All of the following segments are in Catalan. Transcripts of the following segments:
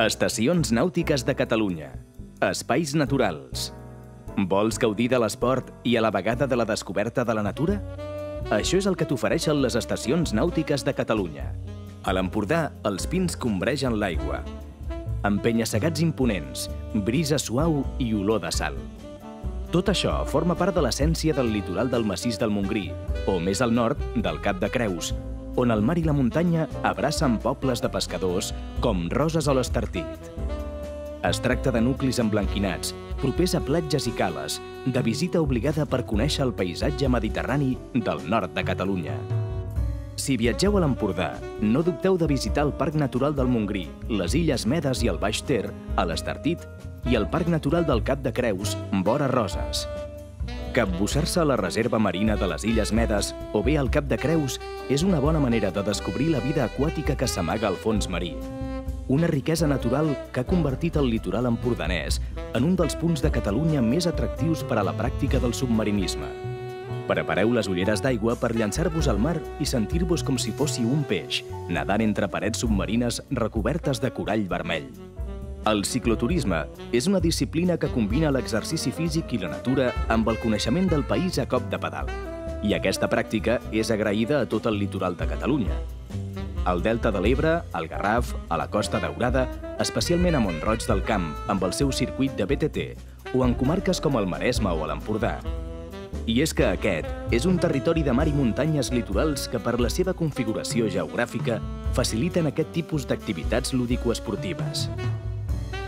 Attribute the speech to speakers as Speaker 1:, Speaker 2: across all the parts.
Speaker 1: Estacions nàutiques de Catalunya. Espais naturals. Vols gaudir de l'esport i a la vegada de la descoberta de la natura? Això és el que t'ofereixen les estacions nàutiques de Catalunya. A l'Empordà, els pins combregen l'aigua. Amb penya-segats imponents, brisa suau i olor de sal. Tot això forma part de l'essència del litoral del massís del Montgrí, o més al nord, del Cap de Creus, on el mar i la muntanya abracen pobles de pescadors com Roses o l'Estartit. Es tracta de nuclis emblanquinats, propers a platges i cales, de visita obligada per conèixer el paisatge mediterrani del nord de Catalunya. Si viatgeu a l'Empordà, no dubteu de visitar el Parc Natural del Montgrí, les Illes Medes i el Baix Ter, a l'Estartit, i el Parc Natural del Cap de Creus, vora Roses. Capbussar-se a la reserva marina de les Illes Medes o bé al Cap de Creus és una bona manera de descobrir la vida aquàtica que s'amaga al fons marí. Una riquesa natural que ha convertit el litoral empordanès en un dels punts de Catalunya més atractius per a la pràctica del submarinisme. Prepareu les ulleres d'aigua per llançar-vos al mar i sentir-vos com si fóssiu un peix, nedant entre parets submarines recobertes de corall vermell. El cicloturisme és una disciplina que combina l'exercici físic i la natura amb el coneixement del país a cop de pedal. I aquesta pràctica és agraïda a tot el litoral de Catalunya. Al Delta de l'Ebre, al Garraf, a la Costa Daurada, especialment a Mont-roig del Camp, amb el seu circuit de BTT, o en comarques com el Maresme o l'Empordà. I és que aquest és un territori de mar i muntanyes litorals que per la seva configuració geogràfica faciliten aquest tipus d'activitats lúdico-esportives.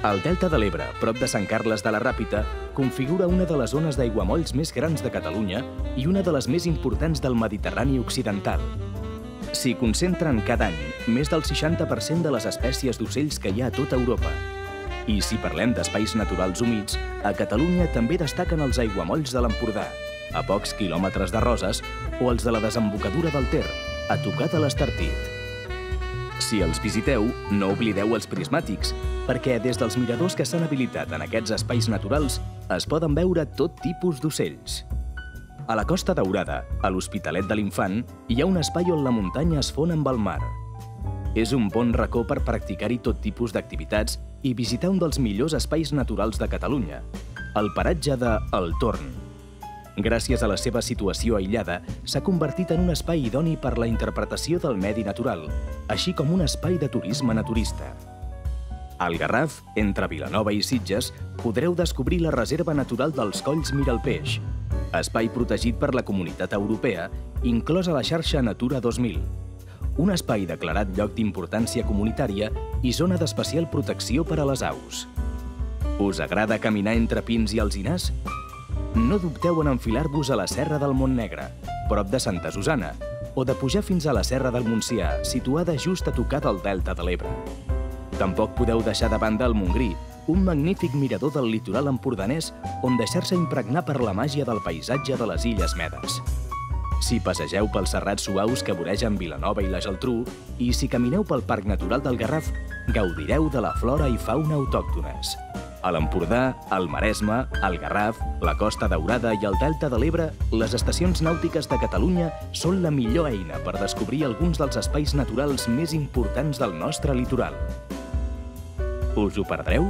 Speaker 1: El Delta de l'Ebre, prop de Sant Carles de la Ràpita, configura una de les zones d'aiguamolls més grans de Catalunya i una de les més importants del Mediterrani occidental. S'hi concentren cada any més del 60% de les espècies d'ocells que hi ha a tota Europa. I si parlem d'espais naturals humits, a Catalunya també destaquen els aiguamolls de l'Empordà, a pocs quilòmetres de Roses, o els de la desembocadura del Ter, a tocar de l'Estartit. Si els visiteu, no oblideu els prismàtics, perquè des dels miradors que s'han habilitat en aquests espais naturals es poden veure tot tipus d'ocells. A la Costa Daurada, a l'Hospitalet de l'Infant, hi ha un espai on la muntanya es fon amb el mar. És un bon racó per practicar-hi tot tipus d'activitats i visitar un dels millors espais naturals de Catalunya, el paratge de El Torn. Gràcies a la seva situació aïllada, s'ha convertit en un espai idoni per la interpretació del medi natural, així com un espai de turisme naturista. Al Garraf, entre Vilanova i Sitges, podreu descobrir la Reserva Natural dels Colls Miralpeix, espai protegit per la Comunitat Europea, inclòs a la xarxa Natura 2000, un espai declarat lloc d'importància comunitària i zona d'especial protecció per a les aus. Us agrada caminar entre pins i alzinars? No dubteu en enfilar-vos a la Serra del Montnegre, prop de Santa Susana, o de pujar fins a la Serra del Montsià, situada just a tocar del Delta de l'Ebre. Tampoc podeu deixar de banda el Montgrí, un magnífic mirador del litoral empordanès on deixar-se impregnar per la màgia del paisatge de les Illes Medes. Si passegeu pels serrats suaus que voregen Vilanova i la Geltrú i si camineu pel Parc Natural del Garraf, gaudireu de la flora i fauna autòctones. A l'Empordà, al Maresme, al Garraf, la Costa Daurada i el Delta de l'Ebre, les estacions nàutiques de Catalunya són la millor eina per descobrir alguns dels espais naturals més importants del nostre litoral. Us ho perdreu?